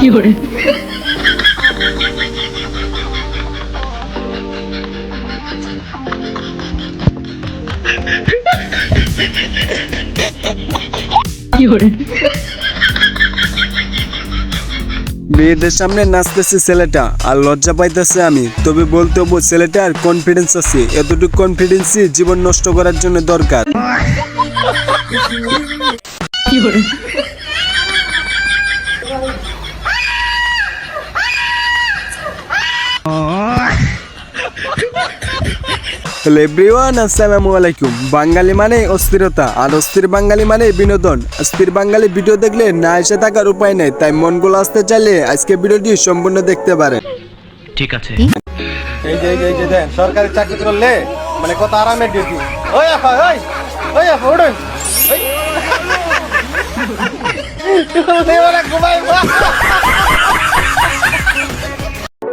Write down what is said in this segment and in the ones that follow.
fiore, fiore, মেয়েদের সামনে নাচতেছে ছেলেটা আর লজ্জা পাইতেছে আমি, তবে বলতে হবো ছেলেটার কনফিডেন্স আছে, এতটুকু কনফিডেন্সই জীবন নষ্ট করার জন্য দরকার। fiore, হ্যালো এভরিওয়ান, আসসালামু আলাইকুম। বাঙালি মানে অস্থিরতা আর অস্থির বাঙালি মানে বিনোদন। অস্থির বাঙালি ভিডিও দেখলে না এসে থাকার উপায় নেই, তাই মনগুলো আসতে চাইলে আজকে ভিডিওটি সম্পূর্ণ দেখতে পারেন। ঠিক আছে। এই যে দেন সরকারি চাকরি করলে মানে কত আরামের ডিউটি। ওই আপা ওই আপা উঠুন।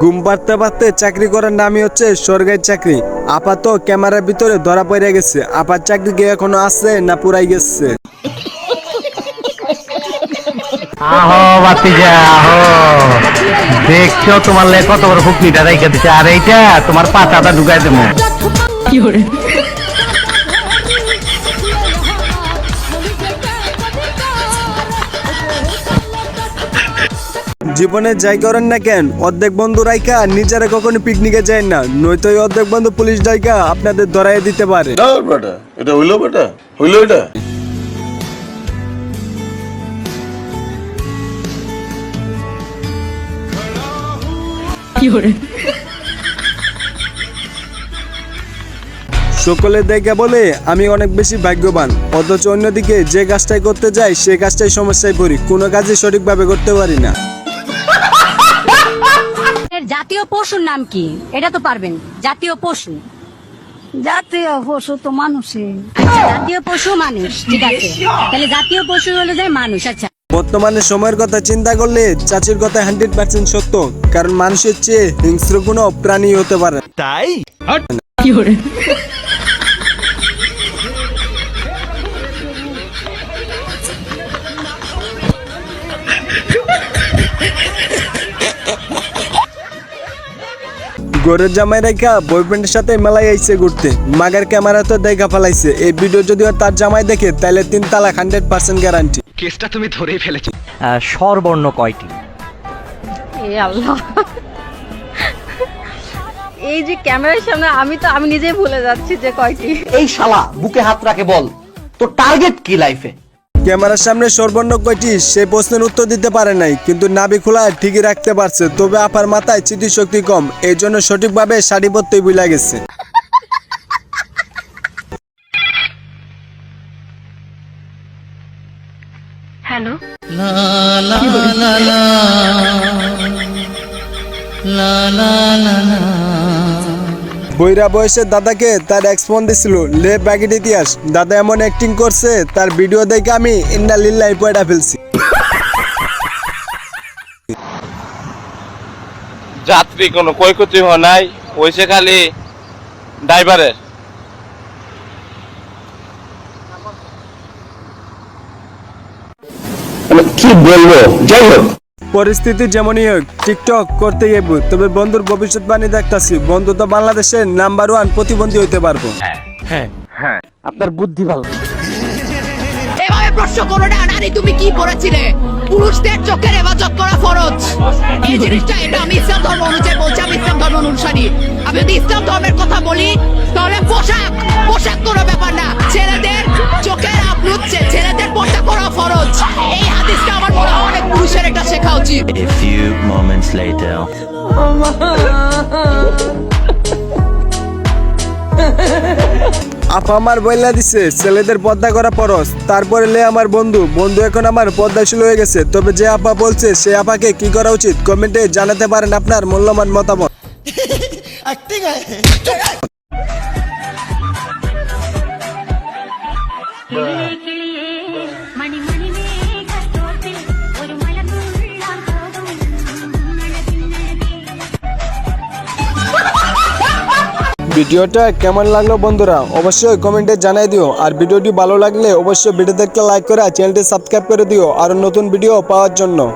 ঘুম পাড়তে পারতে চাকরি করার নামই হচ্ছে সরকারি চাকরি। আপাতত ক্যামেরার ভিতরে ধরা পড়ে গেছে, আপার চাকরি কি এখনো আছে না পুরাই গেছে? আহো বাতিজা আহো, দেখছো তোমার লে কত বড় ফুকনিটা রেখে দিচ্ছে, আর এইটা তোমার পাতাটা ঢুকাই দেবো। fiore, জীবনে যাই করেন না কেন, অর্ধেক বন্ধু রাইকা নিজেরা কখনো পিকনিকে যায় না, নয়তো ওই অর্ধেক বন্ধু পুলিশ ডাইকা আপনাদের ধরাই দিতে পারে। বেটা এটা হইলো এটা fiore, সকলে দেখে বলে আমি অনেক বেশি ভাগ্যবান, অথচ অন্যদিকে যে কাজটাই করতে যাই সে কাজটাই সমস্যায় পড়ি, কোনো কাজই সঠিকভাবে করতে পারি না। এর জাতীয় পশুর নাম কি? এটা তো পারবেন। জাতীয় পশু তো মানুষই। আচ্ছা, জাতীয় পশু মানুষ, ঠিক আছে। তাহলে জাতীয় পশু হলো যে মানুষ। আচ্ছা, বর্তমানে সময়ের কথা চিন্তা করলে চাচির কথা 100% সত্য, কারণ মানুষের চেয়ে হিংস্র কোনো প্রাণী হতে পারে না। fiore, গরের জামাই রেখা বয়ফ্রেন্ডের সাথে মেলায় আইছে ঘুরতে, মাগার ক্যামেরা তো দেখা ফেলাইছে। এই ভিডিও যদি তার জামাই দেখে তাহলে 3 তালাক 100% গ্যারান্টি। কেসটা তুমি ধরেই ফেলেছো। স্বরবর্ণ কয়টি? এ আল্লাহ, এই যে ক্যামেরার সামনে আমি নিজেই ভুলে যাচ্ছি যে কয়টি। এই শালা বুকে হাত রাখে বল, তোর টার্গেট কি লাইফে? ক্যামেরার সামনে সর্বর্ণ কয়টি সে প্রশ্নের উত্তর দিতে পারে নাই, কিন্তু নাভি খোলা ঠিকই রাখতে পারছে। তবে আপার মাথায় স্মৃতিশক্তি কম, এই জন্য সঠিকভাবে শাড়ি পরতেই ভুলে গেছে। হ্যালো, বইরা বয়সের দাদাকে তার এক্স ফোন দিছিল লে প্যাকেট ইতিহাস, দাদা এমন অ্যাক্টিং করছে তার ভিডিও দেখে আমি ইন্না লিল্লাহি পয়টা ফেলছি। যাত্রী কোনো ক্ষয়ক্ষতি হয় নাই, হয়েছে খালি ড্রাইভারের। কি বলবো, যাই হোক। পরিস্থিতি যেমনই হোক টিকটক করতে যাইব, তবে বন্ধুর ভবিষ্যৎবাণী দেখতাছি, বন্ধু তো বাংলাদেশের নাম্বার 1 প্রতিবন্ধী হইতে পারবো। আপনার বুদ্ধি ভালো। এভাবে প্রশ্ন করো না, নারী তুমি কি পড়েছিলে? পুরুষদের চোখের হেফাজত করা ফরজ। এই জিনিসটা এটা আমি ইসলাম ধর্ম অনুযায়ী বলছি, আমি ইসলাম ধর্ম অনুসারী। আমি যদি ইসলাম ধর্মের কথা বলি তাহলে পোশাক কোনো ব্যাপার না। ছেলেদের চোখের আপলুচ্ছে, ছেলেদের পর্দা করা ফরজ। এই হাদিসটা আমার মনে হয় অনেক পুরুষের এটা শেখা উচিত। A few moments later. আপা আমার বইলা দিছে ছেলেদের পর্দা করা ফরজ, তারপরে লে আমার বন্ধু এখন আমার পর্দাশীল হয়ে গেছে। তবে যে আপা বলছে সে আপাকে কি করা উচিত কমেন্টে জানাতে পারেন আপনার মূল্যবান মতামত। ভিডিওটা কেমন লাগলো বন্ধুরা অবশ্যই কমেন্টে জানাই দিও, আর ভিডিওটি ভালো লাগলে অবশ্যই ভিডিওতে একটা লাইক করে চ্যানেলটি সাবস্ক্রাইব করে দিও আরো নতুন ভিডিও পাওয়ার জন্য।